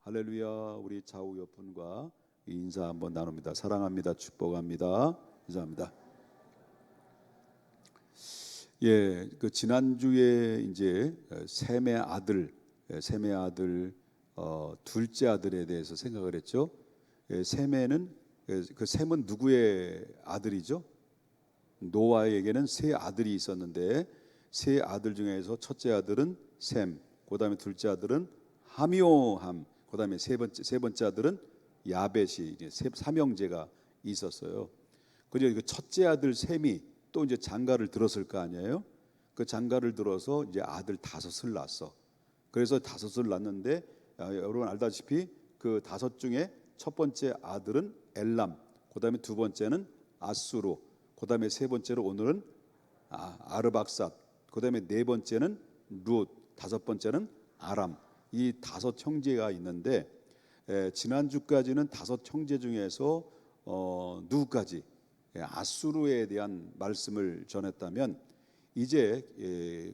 할렐루야. 우리 좌우 옆분과 인사 한번 나눕니다. 사랑합니다. 축복합니다. 인사합니다. 그 지난주에 이제 셈의 아들, 둘째 아들에 대해서 생각을 했죠. 셈에는 그 셈은 누구의 아들이죠? 노아에게는 세 아들이 있었는데 세 아들 중에서 첫째 아들은 셈, 그다음에 둘째 아들은 하미오함, 그다음에 세 번째 아들은 야벳이 이제 삼형제가 있었어요. 그리고 그 첫째 아들 셈이 또 이제 장가를 들었을 거 아니에요. 그 장가를 들어서 이제 아들 5을 낳았어. 그래서 5을 낳는데 여러분 알다시피 그 5 중에 첫 번째 아들은 엘람, 그다음에 두 번째는 아수르, 그다음에 세 번째로 오늘은 아르박삿, 그다음에 네 번째는 룻, 5번째는 아람. 이 5 형제가 있는데 지난주까지는 5 형제 중에서 누구까지 아수르에 대한 말씀을 전했다면 이제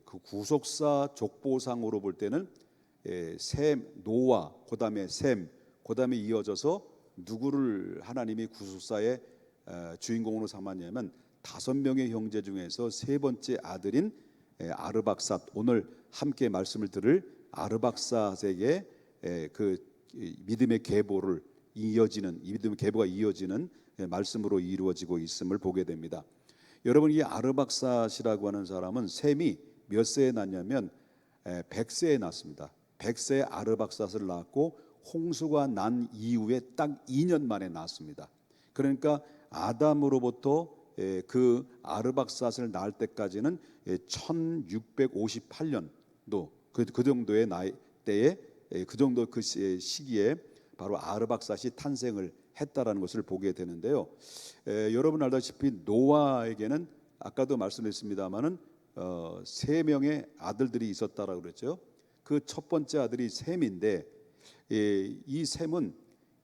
그 구속사 족보상으로 볼 때는 셈, 노아, 그다음에 셈, 그다음에 이어져서 누구를 하나님이 구속사의 주인공으로 삼았냐면 5명의 형제 중에서 세 번째 아들인 아르박삿, 오늘 함께 말씀을 들을 아르박삿에게 그 믿음의 계보가 이어지는 말씀으로 이루어지고 있음을 보게 됩니다. 여러분, 이 아르박삿이라고 하는 사람은 셈이 몇 세에 낳냐면 100세에 낳습니다. 100세에 아르박삿을 낳았고 홍수가 난 이후에 딱 2년 만에 낳았습니다. 그러니까 아담으로부터 그 아르박삿을 낳을 때까지는 1658년도 그 정도의 나이 때에 그 정도 그 시기에 바로 아르박삿이 탄생을 했다라는 것을 보게 되는데요. 여러분 알다시피 노아에게는 아까도 말씀드렸습니다마는 3명의 아들들이 있었다라고 그랬죠. 그 첫 번째 아들이 셈인데 이 셈은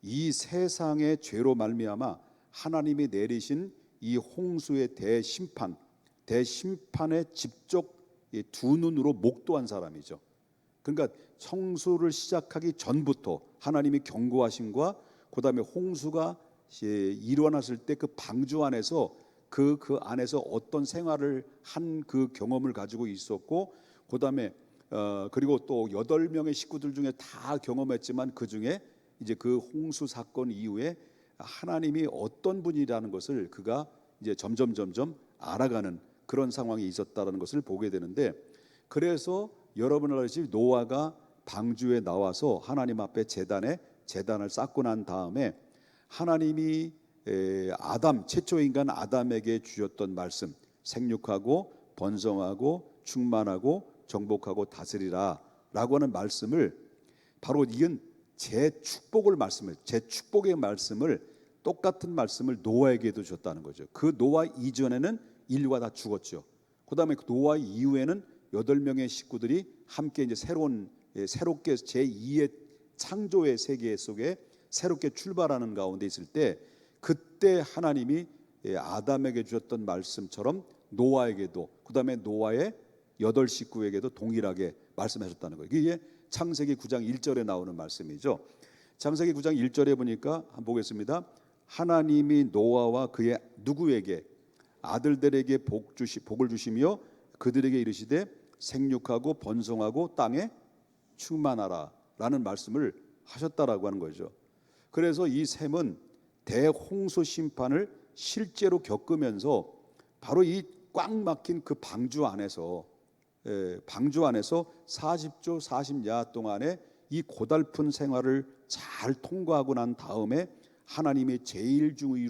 이 세상의 죄로 말미암아 하나님이 내리신 이 홍수의 대심판에 직접 두 눈으로 목도한 사람이죠. 그러니까 성수를 시작하기 전부터 하나님이 경고하신과 그다음에 홍수가 일어났을 때 그 방주 안에서 그 안에서 어떤 생활을 한 그 경험을 가지고 있었고, 그다음에 그리고 또 8명의 식구들 중에 다 경험했지만 그 중에 이제 그 홍수 사건 이후에 하나님이 어떤 분이라는 것을 그가 이제 점점 알아가는 그런 상황이 있었다는 것을 보게 되는데, 그래서 여러분 알다시피 노아가 방주에 나와서 하나님 앞에 제단을 쌓고 난 다음에 하나님이 최초 인간 아담에게 주셨던 말씀, 생육하고 번성하고 충만하고 정복하고 다스리라 라고 하는 말씀을 바로 이은 제 축복의 말씀을 똑같은 말씀을 노아에게도 줬다는 거죠. 그 노아 이전에는 인류가 다 죽었죠. 그다음에 노아 이후에는 8명의 식구들이 함께 이제 새롭게 제2의 창조의 세계 속에 새롭게 출발하는 가운데 있을 때, 그때 하나님이 아담에게 주셨던 말씀처럼 노아에게도, 그다음에 노아의 8 식구에게도 동일하게 말씀하셨다는 거예요. 이게 창세기 9장 1절에 나오는 말씀이죠. 창세기 9장 1절에 보니까 한번 보겠습니다. 하나님이 노아와 그의 누구에게 아들들에게 복을 주시며 그들에게 이르시되 생육하고 번성하고 땅에 충만하라 라는 말씀을 하셨다라고 하는 거죠. 그래서 이 셈은 대홍수 심판을 실제로 겪으면서 바로 이 꽉 막힌 그 방주 안에서 40조 40야 동안에 이 고달픈 생활을 잘 통과하고 난 다음에 하나님의 제일주의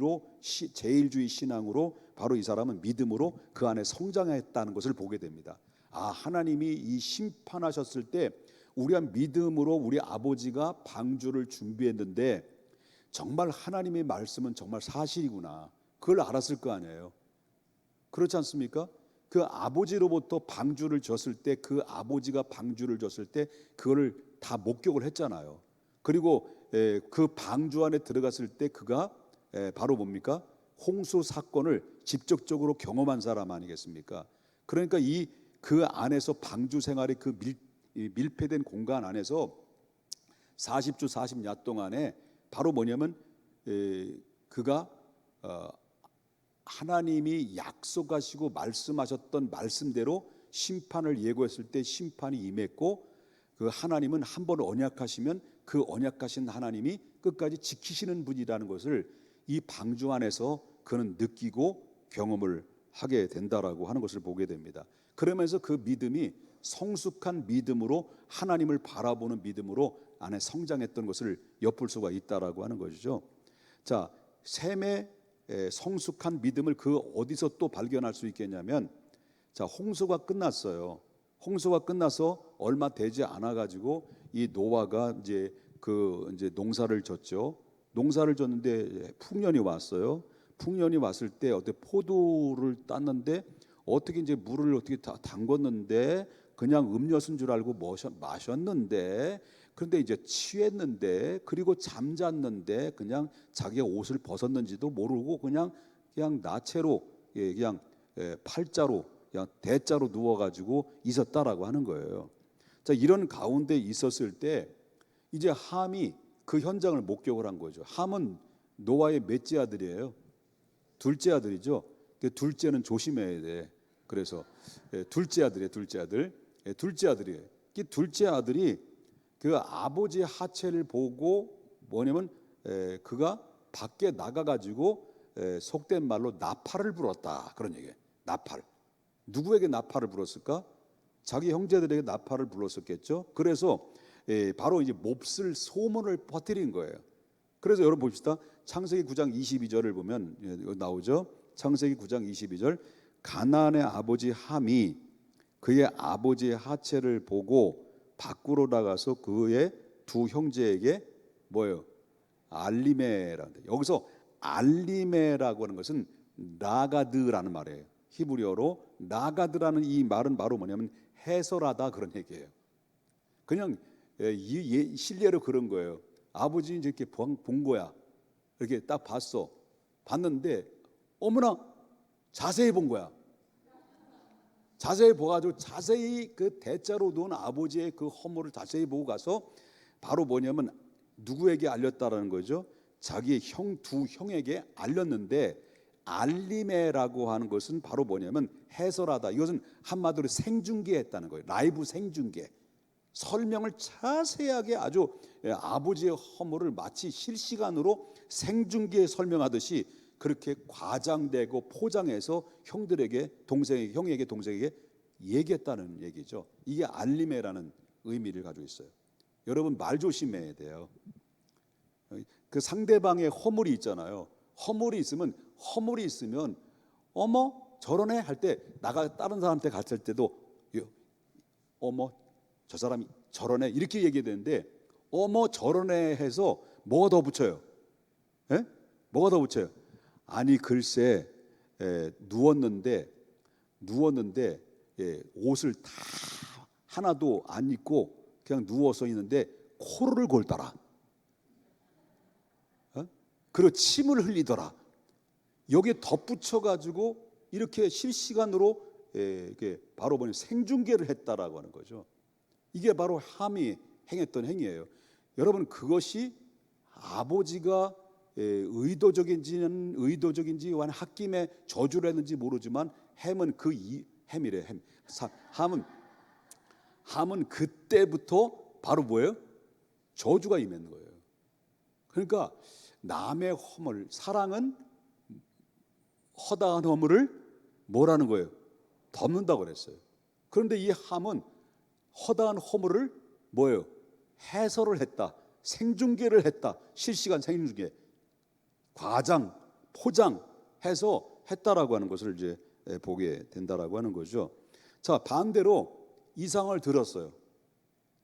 신앙으로 바로 이 사람은 믿음으로 그 안에 성장했다는 것을 보게 됩니다. 하나님이 이 심판하셨을 때 우리가 믿음으로 우리 아버지가 방주를 준비했는데 정말 하나님의 말씀은 정말 사실이구나, 그걸 알았을 거 아니에요. 그렇지 않습니까? 그 아버지로부터 방주를 줬을 때, 그 아버지가 방주를 줬을 때 그거를 다 목격을 했잖아요. 그리고 그 방주 안에 들어갔을 때 그가 바로 뭡니까? 홍수 사건을 직접적으로 경험한 사람 아니겠습니까? 그러니까 그 안에서 방주 생활의 그 밀폐된 공간 안에서 40주 40야 동안에 바로 뭐냐면 그가 하나님이 약속하시고 말씀하셨던 말씀대로 심판을 예고했을 때 심판이 임했고, 그 하나님은 한 번 언약하시면 그 언약하신 하나님이 끝까지 지키시는 분이라는 것을 이 방주 안에서 그는 느끼고 경험을 하게 된다라고 하는 것을 보게 됩니다. 그러면서 그 믿음이 성숙한 믿음으로, 하나님을 바라보는 믿음으로 안에 성장했던 것을 엿볼 수가 있다라고 하는 것이죠. 자, 셈의 성숙한 믿음을 그 어디서 또 발견할 수 있겠냐면, 자, 홍수가 끝났어요. 홍수가 끝나서 얼마 되지 않아 가지고 이 노아가 이제 농사를 졌죠. 농사를 졌는데 풍년이 왔어요. 풍년이 왔을 때 어떻게 포도를 땄는데 어떻게 이제 물을 어떻게 다 담궜는데 그냥 음료수인 줄 알고 마셨는데, 그런데 이제 취했는데, 그리고 잠잤는데 그냥 자기가 옷을 벗었는지도 모르고 그냥 나체로, 그냥 팔자로, 그냥 대자로 누워가지고 있었다라고 하는 거예요. 자, 이런 가운데 있었을 때 이제 함이 그 현장을 목격을 한 거죠. 함은 노아의 몇째 아들이에요? 둘째 아들이죠. 둘째는 조심해야 돼. 그래서 둘째 아들이에요. 둘째 아들이에요. 이 둘째 아들이 그 아버지의 하체를 보고 뭐냐면 그가 밖에 나가가지고 속된 말로 나팔을 불었다, 그런 얘기예요. 나팔. 누구에게 나팔을 불었을까? 자기 형제들에게 나팔을 불렀었겠죠. 그래서 바로 이제 몹쓸 소문을 퍼뜨린 거예요. 그래서 여러분 봅시다. 창세기 9장 22절을 보면 나오죠. 창세기 9장 22절. 가나안의 아버지 함이 그의 아버지의 하체를 보고 밖으로 나가서 그의 두 형제에게 뭐예요? 알리메라는데, 여기서 알리메라고 하는 것은 나가드라는 말이에요. 히브리어로 나가드라는 이 말은 바로 뭐냐면 해설하다, 그런 얘기예요. 그냥 실례로 그런 거예요. 아버지 이제 이렇게 본 거야. 이렇게 딱 봤는데 어머나 자세히 본 거야. 자세히 보가지고 자세히 그 대자로 누운 아버지의 그 허물을 자세히 보고 가서 바로 뭐냐면 누구에게 알렸다라는 거죠? 자기 두 형에게 알렸는데, 알리메라고 하는 것은 바로 뭐냐면 해설하다. 이것은 한마디로 생중계했다는 거예요. 라이브 생중계. 설명을 자세하게 아주 아버지의 허물을 마치 실시간으로 생중계 설명하듯이 그렇게 과장되고 포장해서 형에게 동생에게 얘기했다는 얘기죠. 이게 알리메라는 의미를 가지고 있어요. 여러분 말 조심해야 돼요. 그 상대방의 허물이 있잖아요. 허물이 있으면 어머 저러네 할 때, 다른 사람한테 갔을 때도 어머 저 사람이 저러네 이렇게 얘기되는데, 어머 저러네 해서 뭐가 더 붙여요? 뭐가 더 붙여요? 아니 글쎄 누웠는데 옷을 다 하나도 안 입고 그냥 누워서 있는데 코를 골더라. 그리고 침을 흘리더라. 여기에 덧붙여가지고 이렇게 실시간으로 이게 바로 뭐냐 생중계를 했다라고 하는 거죠. 이게 바로 함이 행했던 행위예요. 여러분 그것이 아버지가 의도적인지 홧김에 저주를 했는지 모르지만 햄은 햄이래. 함은 그때부터 바로 뭐예요? 저주가 임했는 거예요. 그러니까 남의 허물, 사랑은 허다한 허물을 뭐라는 거예요? 덮는다고 그랬어요. 그런데 이 함은 허다한 허물을 뭐예요? 해설을 했다. 생중계를 했다. 실시간 생중계. 과장, 포장해서 했다라고 하는 것을 이제 보게 된다라고 하는 거죠. 자, 반대로 이상을 들었어요.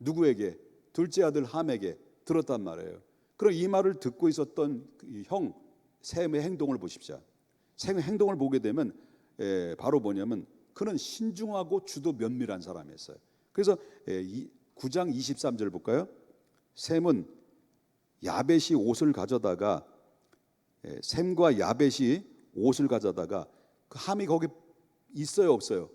누구에게? 둘째 아들 함에게 들었단 말이에요. 그럼 이 말을 듣고 있었던 형 셈의 행동을 보십시오. 셈의 행동을 보게 되면 바로 뭐냐면 그는 신중하고 주도 면밀한 사람이었어요. 그래서 9장 23절 볼까요? 셈은 야벳이 옷을 가져다가 셈과 야벳이 옷을 가져다가 그 함이 거기 있어요, 없어요?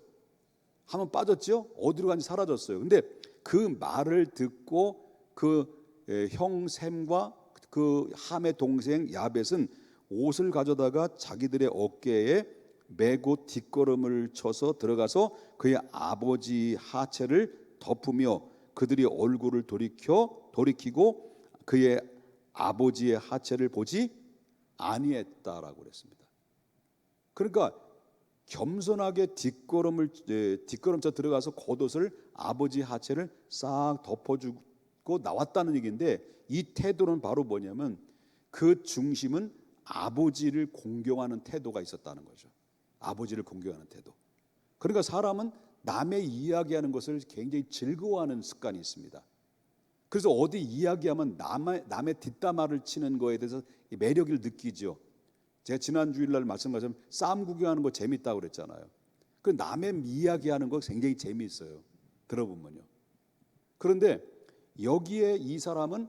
함은 빠졌죠? 어디로 간지 사라졌어요. 근데 그 말을 듣고 그 형 셈과 그 함의 동생 야벳은 옷을 가져다가 자기들의 어깨에 메고 뒷걸음을 쳐서 들어가서 그의 아버지 하체를 덮으며 그들이 얼굴을 돌이키고 그의 아버지의 하체를 보지 아니했다라고 그랬습니다. 그러니까 겸손하게 뒷걸음쳐 들어가서 겉옷을 아버지 하체를 싹 덮어주고 나왔다는 얘기인데, 이 태도는 바로 뭐냐면 그 중심은 아버지를 공경하는 태도가 있었다는 거죠. 아버지를 공경하는 태도. 그러니까 사람은 남의 이야기하는 것을 굉장히 즐거워하는 습관이 있습니다. 그래서 어디 이야기하면 남의 뒷담화를 치는 거에 대해서 매력을 느끼죠. 제가 지난 주일날 말씀하신 쌈 구경하는 거 재밌다고 그랬잖아요. 그 남의 이야기하는 거 굉장히 재미있어요, 들어보면요. 그런데 여기에 이 사람은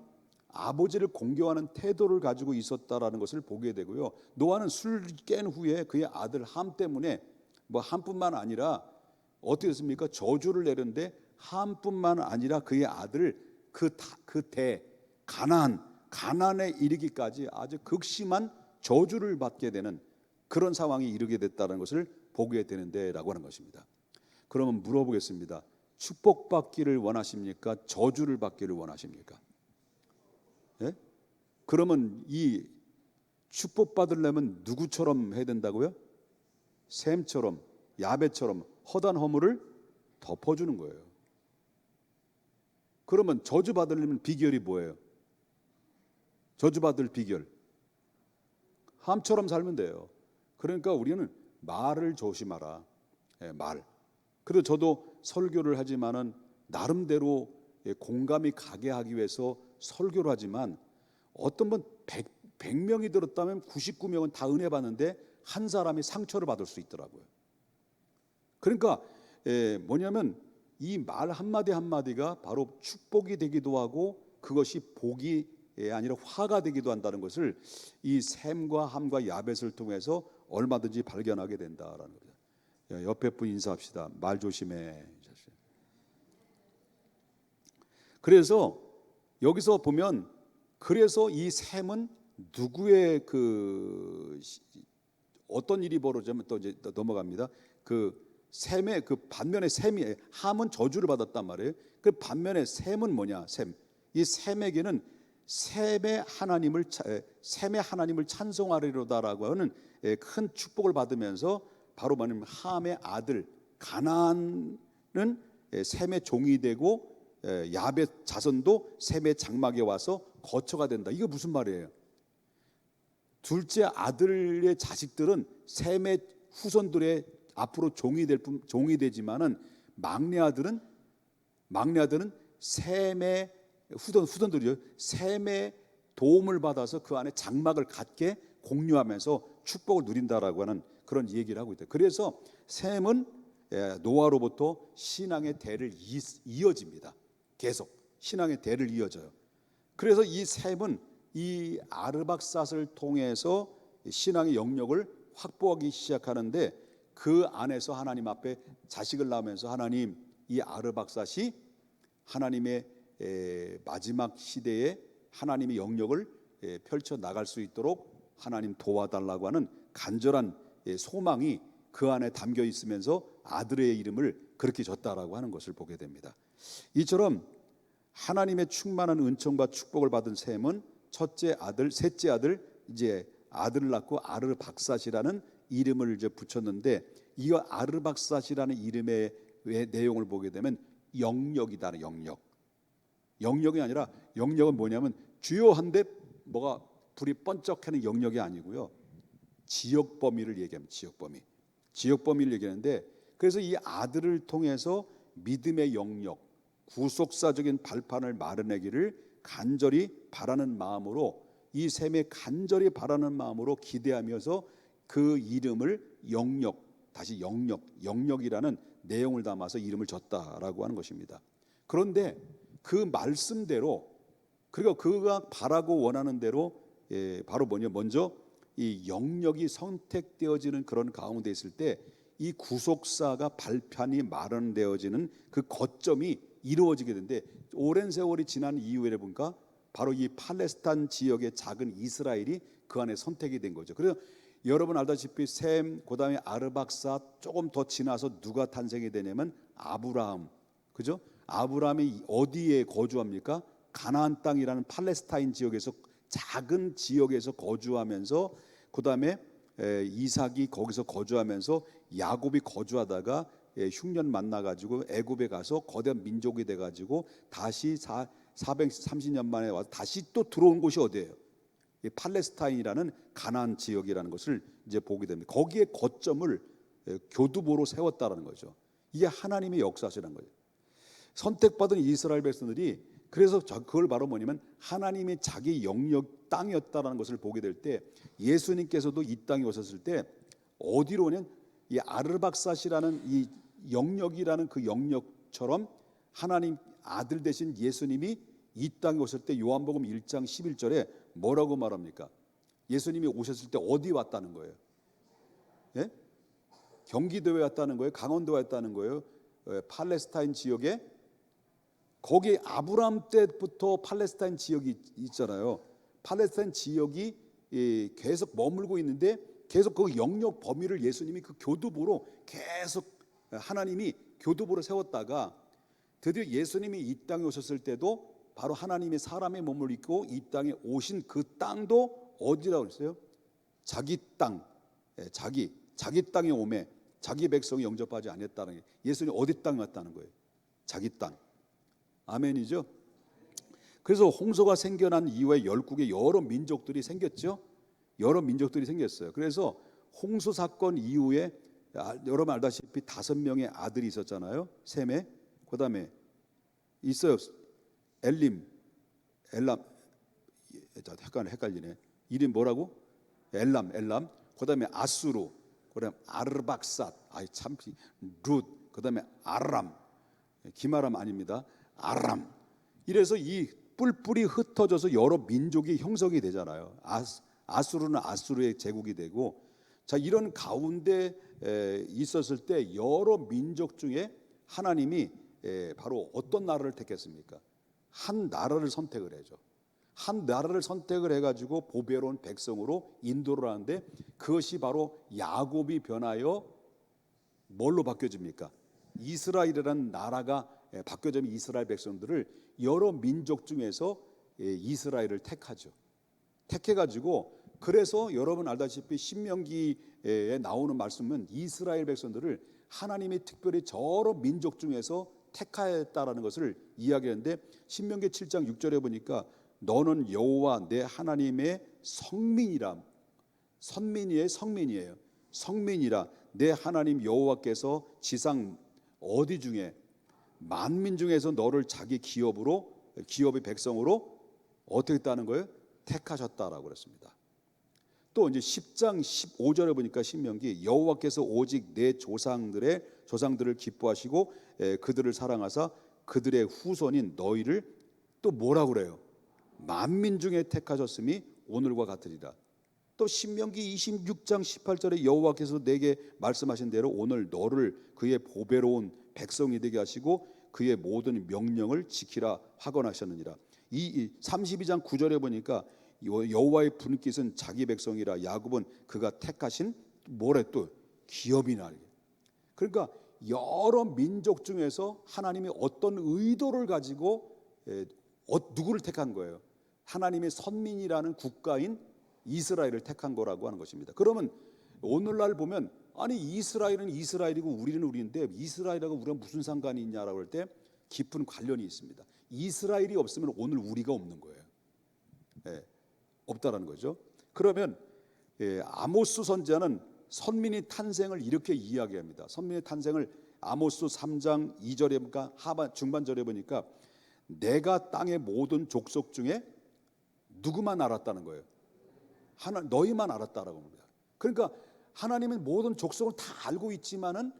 아버지를 공경하는 태도를 가지고 있었다라는 것을 보게 되고요. 노아는 술 깬 후에 그의 아들 함 때문에 뭐 함뿐만 아니라 어떻게 됐습니까? 저주를 내렸는데 함뿐만 아니라 그의 아들을 가나안에 이르기까지 아주 극심한 저주를 받게 되는 그런 상황이 이르게 됐다는 것을 보게 되는데라고 하는 것입니다. 그러면 물어보겠습니다. 축복받기를 원하십니까? 저주를 받기를 원하십니까? 예? 그러면 이 축복받으려면 누구처럼 해야 된다고요? 셈처럼, 야벳처럼 허다한 허물을 덮어주는 거예요. 그러면 저주받으려면 비결이 뭐예요? 저주받을 비결, 함처럼 살면 돼요. 그러니까 우리는 말을 조심하라. 말. 그리고 저도 설교를 하지만은 나름대로 공감이 가게 하기 위해서 설교를 하지만 어떤 분 100명이 들었다면 99명은 다 은혜 받는데 한 사람이 상처를 받을 수 있더라고요. 그러니까 뭐냐면 이 말 한마디 한마디가 바로 축복이 되기도 하고 그것이 복이 아니라 화가 되기도 한다는 것을 이 셈과 함과 야벳을 통해서 얼마든지 발견하게 된다라는 거죠. 옆에 분 인사합시다. 말 조심해. 그래서 여기서 보면 그래서 이 셈은 누구의 어떤 일이 벌어지면 또 이제 넘어갑니다. 그 셈의 그 반면에 함은 저주를 받았단 말이에요. 그 반면에 셈은 뭐냐? 이 셈에게는 셈의 하나님을 찬송하리로다라고 하는 큰 축복을 받으면서 바로 뭐냐면 함의 아들 가나안은 셈의 종이 되고 야벳 자손도 셈의 장막에 와서 거처가 된다. 이거 무슨 말이에요? 둘째 아들의 자식들은 셈의 후손들의 앞으로 종이 되지만은 막내 아들은 셈의 후손들이요. 셈의 도움을 받아서 그 안에 장막을 갖게 공유하면서 축복을 누린다라고 하는 그런 얘기를 하고 있다. 그래서 셈은 노아로부터 신앙의 대를 이어집니다. 계속 신앙의 대를 이어져요. 그래서 이 셈은 이 아르박삿을 통해서 신앙의 영역을 확보하기 시작하는데 그 안에서 하나님 앞에 자식을 낳으면서 하나님, 이 아르박삿이 하나님의 마지막 시대에 하나님의 영역을 펼쳐 나갈 수 있도록 하나님 도와달라고 하는 간절한 소망이 그 안에 담겨 있으면서 아들의 이름을 그렇게 줬다라고 하는 것을 보게 됩니다. 이처럼 하나님의 충만한 은총과 축복을 받은 셈은 셋째 아들 이제 아들을 낳고 아르박삿이라는 이름을 이제 붙였는데, 이 아르박삿이라는 이름의 내용을 보게 되면 영역이다. 영역이 아니라 영역은 뭐냐면 주요한데 뭐가 불이 번쩍하는 영역이 아니고요. 지역 범위를 얘기하면 지역 범위를 얘기하는데, 그래서 이 아들을 통해서 믿음의 영역, 구속사적인 발판을 마련하기를 간절히 바라는 마음으로, 이 셈에 간절히 바라는 마음으로 기대하면서 그 이름을 영역이라는 내용을 담아서 이름을 줬다라고 하는 것입니다. 그런데 그 말씀대로, 그리고 그가 바라고 원하는 대로 바로 뭐냐, 먼저 이 영역이 선택되어지는 그런 가운데 있을 때 이 구속사가 발판이 마련되어지는 그 거점이 이루어지게 되는데, 오랜 세월이 지난 이후에 보니까 바로 이 팔레스타인 지역의 작은 이스라엘이 그 안에 선택이 된 거죠. 그래서 여러분 알다시피 셈, 그다음에 아르박사, 조금 더 지나서 누가 탄생이 되냐면 아브라함. 그죠? 아브라함이 어디에 거주합니까? 가나안 땅이라는 팔레스타인 지역에서, 작은 지역에서 거주하면서, 그다음에 이삭이 거기서 거주하면서 야곱이 거주하다가 흉년 만나가지고 애굽에 가서 거대한 민족이 돼가지고 다시 430년 만에 와서 다시 또 들어온 곳이 어디예요? 이 팔레스타인이라는 가나안 지역이라는 것을 이제 보게 됩니다. 거기에 거점을 교두보로 세웠다라는 거죠. 이게 하나님의 역사시라는 거예요. 선택받은 이스라엘 백성들이, 그래서 그걸 바로 뭐냐면 하나님의 자기 영역 땅이었다라는 것을 보게 될 때, 예수님께서도 이 땅에 오셨을 때 어디로 오냐면 이 아르박사시라는 이 영역이라는 그 영역처럼 하나님 아들 되신 예수님이 이 땅에 오실 때 요한복음 1장 11절에 뭐라고 말합니까? 예수님이 오셨을 때 어디 왔다는 거예요? 예? 경기도에 왔다는 거예요? 강원도에 왔다는 거예요? 팔레스타인 지역에, 거기 아브라함 때부터 팔레스타인 지역이 있잖아요. 팔레스타인 지역이 계속 머물고 있는데, 계속 그 영역 범위를 예수님이 그 교두보로 계속 하나님이 교두보로 세웠다가, 드디어 예수님이 이 땅에 오셨을 때도 바로 하나님의 사람의 몸을 입고 이 땅에 오신 그 땅도 어디라고 했어요? 자기 땅, 자기 땅에 오매 자기 백성이 영접하지 않았다는 게, 예수님이 어디 땅에 왔다는 거예요? 자기 땅. 아멘이죠. 그래서 홍수가 생겨난 이후에 열국에 여러 민족들이 생겼죠. 여러 민족들이 생겼어요. 그래서 홍수 사건 이후에 여러분 알다시피 5명의 아들이 있었잖아요. 셈에, 그다음에 있어요. 엘람, 약간 헷갈리네. 이름 뭐라고? 엘람. 그다음에 아수르, 그다음에 아르박삿, 참, 룻, 그다음에 아람, 기마람 아닙니다. 아람. 이래서 이 뿔뿔이 흩어져서 여러 민족이 형성이 되잖아요. 아수르는 아수르의 제국이 되고, 자, 이런 가운데 있었을 때 여러 민족 중에 하나님이 바로 어떤 나라를 택했습니까? 한 나라를 선택을 해죠. 한 나라를 선택을 해가지고 보배로운 백성으로 인도를 하는데, 그것이 바로 야곱이 변하여 뭘로 바뀌어집니까? 이스라엘이라는 나라가 바뀌어지면 이스라엘 백성들을 여러 민족 중에서 이스라엘을 택하죠. 택해가지고, 그래서 여러분 알다시피 신명기에 나오는 말씀은 이스라엘 백성들을 하나님이 특별히 여러 민족 중에서 택하였다라는 것을 이야기하는데, 신명기 7장 6절에 보니까 너는 여호와 내 하나님의 성민이라, 성민이라 내 하나님 여호와께서 지상 어디 중에 만민 중에서 너를 자기 기업의 백성으로 어떻게 했다는 거예요? 택하셨다라고 그랬습니다. 또 이제 10장 15절에 보니까 신명기 여호와께서 오직 내 조상들을 기뻐하시고 그들을 사랑하사 그들의 후손인 너희를 또 뭐라고 그래요? 만민 중에 택하셨음이 오늘과 같으리라. 또 신명기 26장 18절에 여호와께서 내게 말씀하신 대로 오늘 너를 그의 보배로운 백성이 되게 하시고 그의 모든 명령을 지키라 확언하셨느니라. 이 32장 9절에 보니까 여호와의 분깃은 자기 백성이라 야곱은 그가 택하신 뭐래 또 기업이나. 그러니까 여러 민족 중에서 하나님이 어떤 의도를 가지고 누구를 택한 거예요? 하나님의 선민이라는 국가인 이스라엘을 택한 거라고 하는 것입니다. 그러면 오늘날 보면 아니 이스라엘은 이스라엘이고 우리는 우리인데 이스라엘하고 우리가 무슨 상관이 있냐라고 할 때 깊은 관련이 있습니다. 이스라엘이 없으면 오늘 우리가 없는 거예요. 없다라는 거죠. 그러면 아모스 선지자는 선민의 탄생을 이렇게 이야기합니다. 선민의 탄생을 아모스 3장 2절에 보니까 중반절에 보니까 내가 땅의 모든 족속 중에 누구만 알았다는 거예요? 너희만 알았다라고 합니다. 그러니까 하나님은 모든 족속을 다 알고 있지만은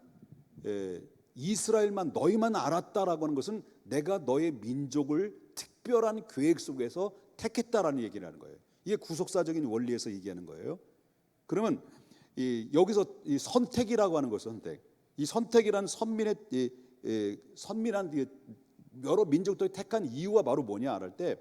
이스라엘만 너희만 알았다라고 하는 것은 내가 너의 민족을 특별한 계획 속에서 택했다라는 얘기를 하는 거예요. 이게 구속사적인 원리에서 얘기하는 거예요. 그러면 여기서 이 선택이라고 하는 것은 이 선택이라는 선민한 여러 민족들이 택한 이유가 바로 뭐냐 할 때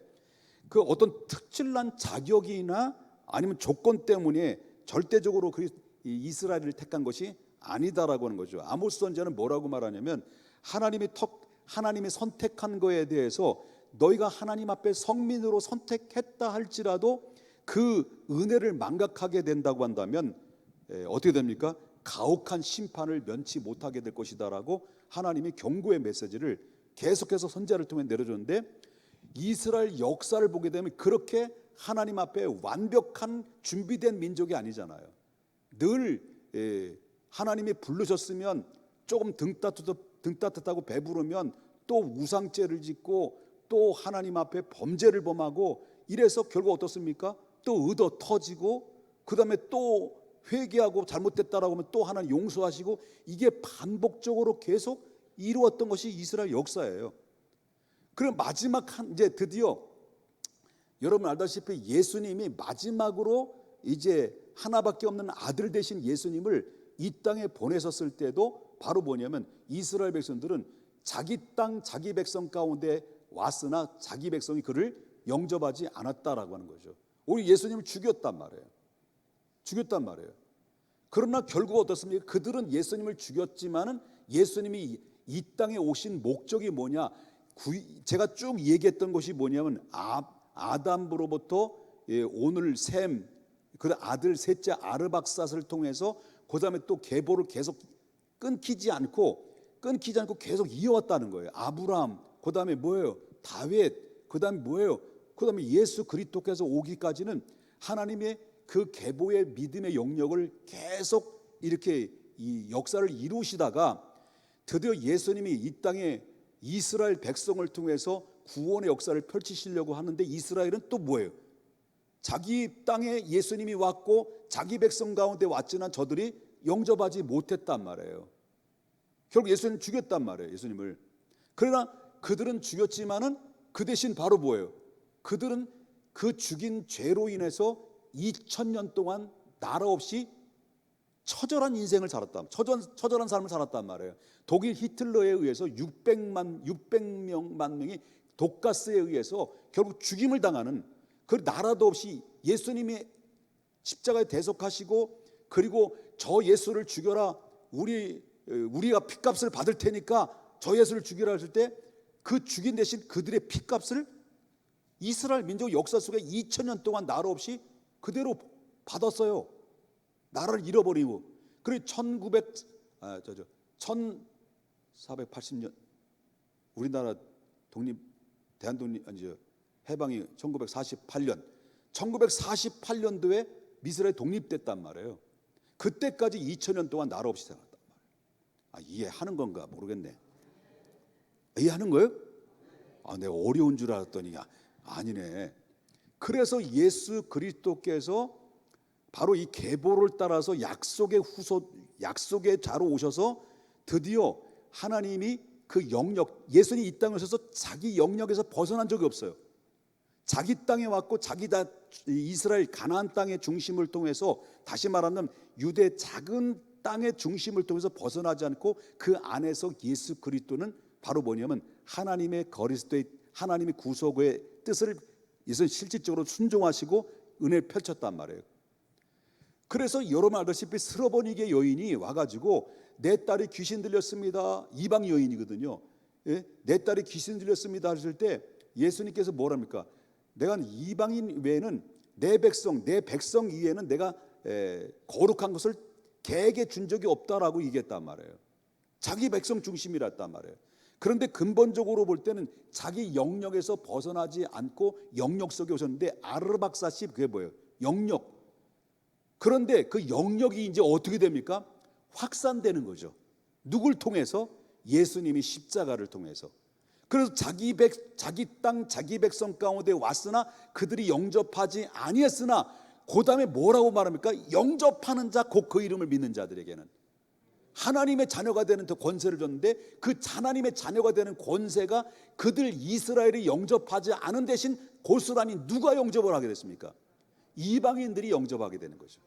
그 어떤 특출난 자격이나 아니면 조건 때문에 절대적으로 이 이스라엘을 택한 것이 아니다라고 하는 거죠. 아모스 선지자는 뭐라고 말하냐면 하나님이 선택한 거에 대해서 너희가 하나님 앞에 성민으로 선택했다 할지라도 그 은혜를 망각하게 된다고 한다면 어떻게 됩니까? 가혹한 심판을 면치 못하게 될 것이다라고 하나님이 경고의 메시지를 계속해서 선지자를 통해 내려줬는데, 이스라엘 역사를 보게 되면 그렇게 하나님 앞에 완벽한 준비된 민족이 아니잖아요. 늘 하나님이 부르셨으면 조금 등 따뜻하고 배부르면 또 우상죄를 짓고 또 하나님 앞에 범죄를 범하고 이래서 결국 어떻습니까? 또 얻어 터지고 그 다음에 또 회개하고 잘못됐다라고 하면 또 하나님 용서하시고, 이게 반복적으로 계속 이루었던 것이 이스라엘 역사예요. 그럼 마지막 이제 드디어 여러분 알다시피 예수님이 마지막으로 이제 하나밖에 없는 아들 되신 예수님을 이 땅에 보내셨을 때도 바로 뭐냐면 이스라엘 백성들은 자기 땅 자기 백성 가운데 왔으나 자기 백성이 그를 영접하지 않았다라고 하는 거죠. 오히려 예수님을 죽였단 말이에요. 그러나 결국 어떻습니까? 그들은 예수님을 죽였지만은 예수님이 이 땅에 오신 목적이 뭐냐? 제가 쭉 얘기했던 것이 뭐냐면 아담으로부터 오늘 셈, 그 아들 셋째 아르박삿을 통해서 그 다음에 또 계보를 계속 끊기지 않고 계속 이어왔다는 거예요. 아브라함, 그 다음에 뭐예요? 다윗, 그 다음에 뭐예요? 그 다음에 예수 그리스도께서 오기까지는 하나님의 그 계보의 믿음의 영역을 계속 이렇게 이 역사를 이루시다가 드디어 예수님이 이 땅에 이스라엘 백성을 통해서 구원의 역사를 펼치시려고 하는데, 이스라엘은 또 뭐예요? 자기 땅에 예수님이 왔고 자기 백성 가운데 왔지만 저들이 영접하지 못했단 말이에요. 결국 예수님 죽였단 말이에요. 예수님을. 그러나 그들은 죽였지만은 그 대신 바로 뭐예요? 그들은 그 죽인 죄로 인해서 2000년 동안 나라 없이 처절한 인생을 살았다. 처절한 삶을 살았단 말이에요. 독일 히틀러에 의해서 600만 명이 독가스에 의해서 결국 죽임을 당하는, 그 나라도 없이 예수님이 십자가에 대속하시고, 그리고 저 예수를 죽여라, 우리가 핏값을 받을 테니까 저 예수를 죽이라 했을 때 그 죽인 대신 그들의 핏값을 이스라엘 민족 역사 속에 2000년 동안 나라 없이 그대로 받았어요. 나라를 잃어버리고. 그리고 1480년 우리나라 해방이 1948년도에 미스라엘이 독립됐단 말이에요. 그때까지 2000년 동안 나라 없이 살았단 말이에요. 이해하는 건가 모르겠네. 이해하는 거예요? 내가 어려운 줄 알았더니 아니네. 그래서 예수 그리스도께서 바로 이 계보를 따라서 약속의 자로 오셔서 드디어 하나님이 그 영역, 예수님이 이 땅에 오셔서 자기 영역에서 벗어난 적이 없어요. 자기 땅에 왔고 이스라엘 가나안 땅의 중심을 통해서, 다시 말하면 유대 작은 땅의 중심을 통해서 벗어나지 않고 그 안에서 예수 그리스도는 바로 뭐냐면 하나님의 그리스도의 하나님의 구속의 뜻을 예수는 실질적으로 순종하시고 은혜를 펼쳤단 말이에요. 그래서 여러분 알다시피 스로보니게 여인이 와가지고 내 딸이 귀신 들렸습니다. 이방 여인이거든요. 내 딸이 귀신 들렸습니다 하실 때 예수님께서 뭐랍니까? 내가 이방인 외에는 내 백성 이외에는 내가 거룩한 것을 개에게 준 적이 없다라고 얘기했단 말이에요. 자기 백성 중심이랬단 말이에요. 그런데 근본적으로 볼 때는 자기 영역에서 벗어나지 않고 영역 속에 오셨는데, 아르박삿이 그게 뭐예요? 영역. 그런데 그 영역이 이제 어떻게 됩니까? 확산되는 거죠. 누굴 통해서? 예수님이 십자가를 통해서. 그래서 자기 땅 자기 백성 가운데 왔으나 그들이 영접하지 아니했으나, 그 다음에 뭐라고 말합니까? 영접하는 자, 곧 그 이름을 믿는 자들에게는 하나님의 자녀가 되는 더 권세를 줬는데, 그 하나님의 자녀가 되는 권세가 그들 이스라엘이 영접하지 않은 대신 고스란히 누가 영접을 하게 됐습니까? 이방인들이 영접하게 되는 거죠.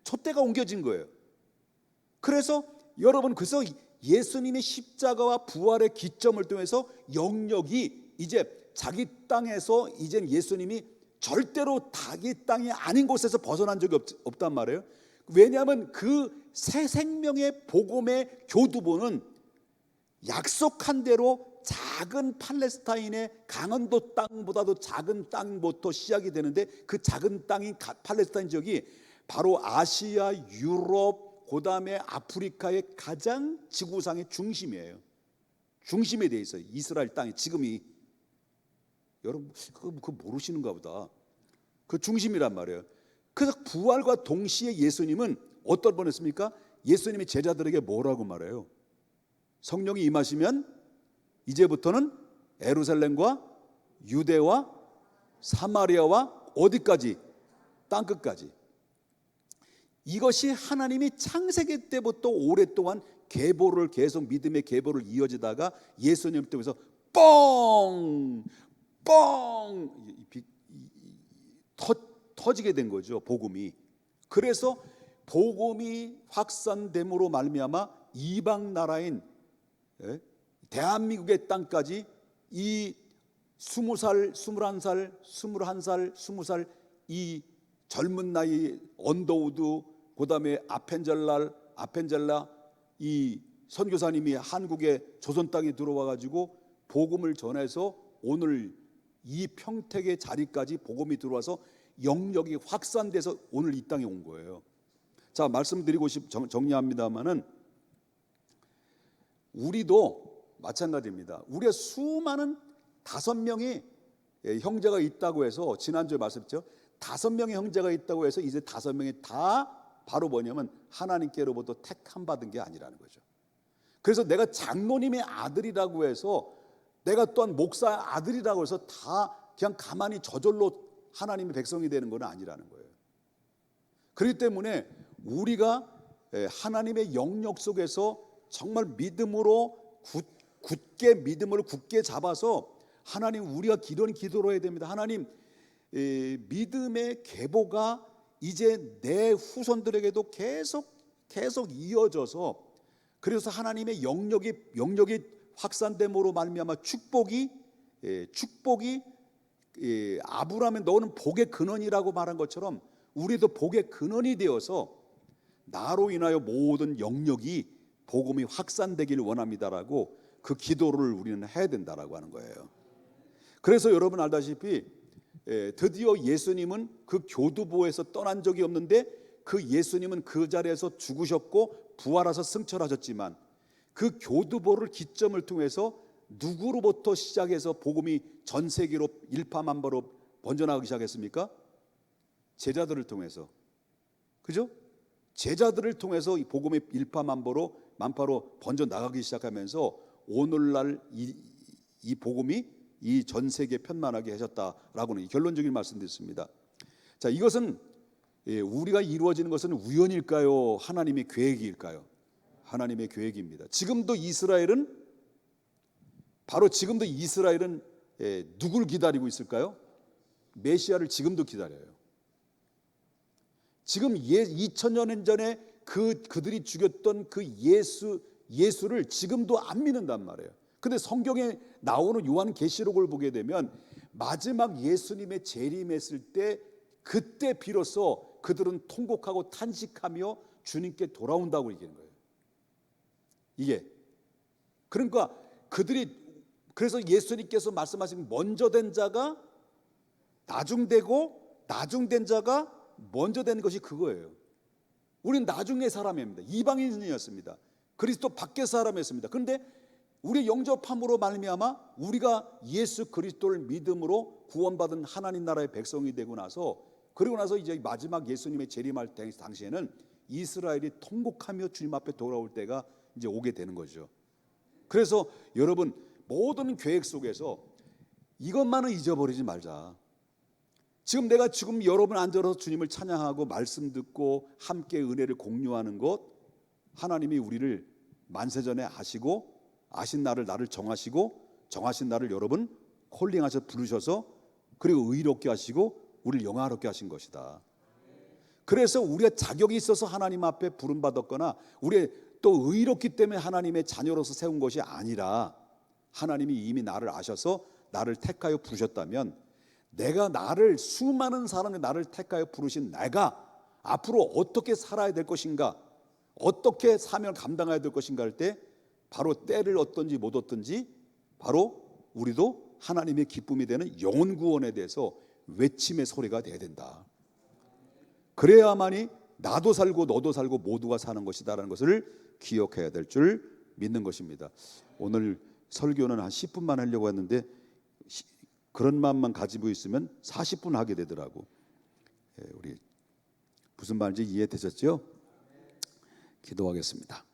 촛대가 옮겨진 거예요. 그래서 여러분, 그래서 예수님의 십자가와 부활의 기점을 통해서 영역이 이제 자기 땅에서 이젠 예수님이 절대로 자기 땅이 아닌 곳에서 벗어난 적이 없단 말이에요. 왜냐하면 그 새 생명의 복음의 교두보는 약속한 대로 작은 팔레스타인의 강원도 땅보다도 작은 땅부터 시작이 되는데, 그 작은 땅인 팔레스타인 지역이 바로 아시아, 유럽, 그 다음에 아프리카의 가장 지구상의 중심이에요. 중심에 돼 있어요. 이스라엘 땅이 지금이. 여러분 그거 모르시는가 보다. 그 중심이란 말이에요. 그래서 부활과 동시에 예수님은 어떨 뻔했습니까? 예수님이 제자들에게 뭐라고 말해요? 성령이 임하시면 이제부터는 예루살렘과 유대와 사마리아와 어디까지? 땅끝까지. 이것이 하나님이 창세기 때부터 오랫동안 계보를 계속 믿음의 계보를 이어지다가 예수님 때문에 뻥 터지게 된 거죠, 복음이. 그래서 복음이 확산됨으로 말미암아 이방 나라인 대한민국의 땅까지 이 20살, 21살, 21살, 20살 이 젊은 나이 언더우드, 그 다음에 아펜젤라 이 선교사님이 한국의 조선 땅에 들어와 가지고 복음을 전해서 오늘 이 평택의 자리까지 복음이 들어와서 영역이 확산돼서 오늘 이 땅에 온 거예요. 자, 말씀드리고 정리합니다만은 우리도 마찬가지입니다. 우리의 수많은 5명이 형제가 있다고 해서, 지난주에 말씀드렸죠. 5명의 형제가 있다고 해서 이제 5명이 다 바로 뭐냐면 하나님께로부터 택함 받은 게 아니라는 거죠. 그래서 내가 장로님의 아들이라고 해서, 내가 또한 목사 아들이라고 해서 다 그냥 가만히 저절로 하나님의 백성이 되는 건 아니라는 거예요. 그렇기 때문에 우리가 하나님의 영역 속에서 정말 믿음으로 굳게 잡아서, 하나님, 우리가 기도로 해야 됩니다. 하나님, 믿음의 계보가 이제 내 후손들에게도 계속 이어져서, 그래서 하나님의 영역이 확산됨으로 말미암아 축복이 아브라함의 너는 복의 근원이라고 말한 것처럼 우리도 복의 근원이 되어서 나로 인하여 모든 영역이 복음이 확산되기를 원합니다라고 그 기도를 우리는 해야 된다라고 하는 거예요. 그래서 여러분 알다시피 드디어 예수님은 그 교두보에서 떠난 적이 없는데, 그 예수님은 그 자리에서 죽으셨고 부활하셔서 승천하셨지만, 그 교두보를 기점을 통해서 누구로부터 시작해서 복음이 전 세계로 일파만파로 번져나가기 시작했습니까? 제자들을 통해서. 그죠? 제자들을 통해서 이 복음이 일파만파로 번져나가기 시작하면서 오늘날 이 복음이 이 전 세계에 편만하게 하셨다라고는 결론적인 말씀드렸습니다. 자, 이것은 우리가 이루어지는 것은 우연일까요? 하나님의 계획일까요? 하나님의 계획입니다. 지금도 이스라엘은 누굴 기다리고 있을까요? 메시아를 지금도 기다려요. 지금 2000년 전에 그들이 죽였던 그 예수를 지금도 안 믿는단 말이에요. 근데 성경에 나오는 요한계시록을 보게 되면 마지막 예수님의 재림했을 때, 그때 비로소 그들은 통곡하고 탄식하며 주님께 돌아온다고 얘기하는 거예요. 이게 그러니까 그래서 예수님께서 말씀하신 먼저 된 자가 나중되고 나중된 자가 먼저 된 것이 그거예요. 우리는 나중의 사람입니다. 이방인이었습니다. 그리스도 밖의 사람이었습니다. 그런데 우리의 영접함으로 말미암아 우리가 예수 그리스도를 믿음으로 구원받은 하나님 나라의 백성이 되고 나서, 그리고 나서 이제 마지막 예수님의 재림할 당시에는 이스라엘이 통곡하며 주님 앞에 돌아올 때가 이제 오게 되는 거죠. 그래서 여러분, 모든 계획 속에서 이것만은 잊어버리지 말자. 지금 여러분 앉아서 주님을 찬양하고 말씀 듣고 함께 은혜를 공유하는 것, 하나님이 우리를 만세전에 아신 나를 정하신 나를 여러분 콜링하셔서 부르셔서, 그리고 의롭게 하시고 우리를 영화롭게 하신 것이다. 그래서 우리가 자격이 있어서 하나님 앞에 부름받았거나 우리 또 의롭기 때문에 하나님의 자녀로서 세운 것이 아니라, 하나님이 이미 나를 아셔서 나를 택하여 부르셨다면, 내가 나를, 수많은 사람이 나를 택하여 부르신 내가 앞으로 어떻게 살아야 될 것인가, 어떻게 사명을 감당해야 될 것인가 할 때 바로 때를 얻든지 못 얻든지 바로 우리도 하나님의 기쁨이 되는 영혼 구원에 대해서 외침의 소리가 돼야 된다. 그래야만이 나도 살고 너도 살고 모두가 사는 것이다라는 것을 기억해야 될 줄 믿는 것입니다. 오늘 설교는 한 10분만 하려고 했는데 그런 마음만 가지고 있으면 40분 하게 되더라고. 우리 무슨 말인지 이해되셨죠? 기도하겠습니다.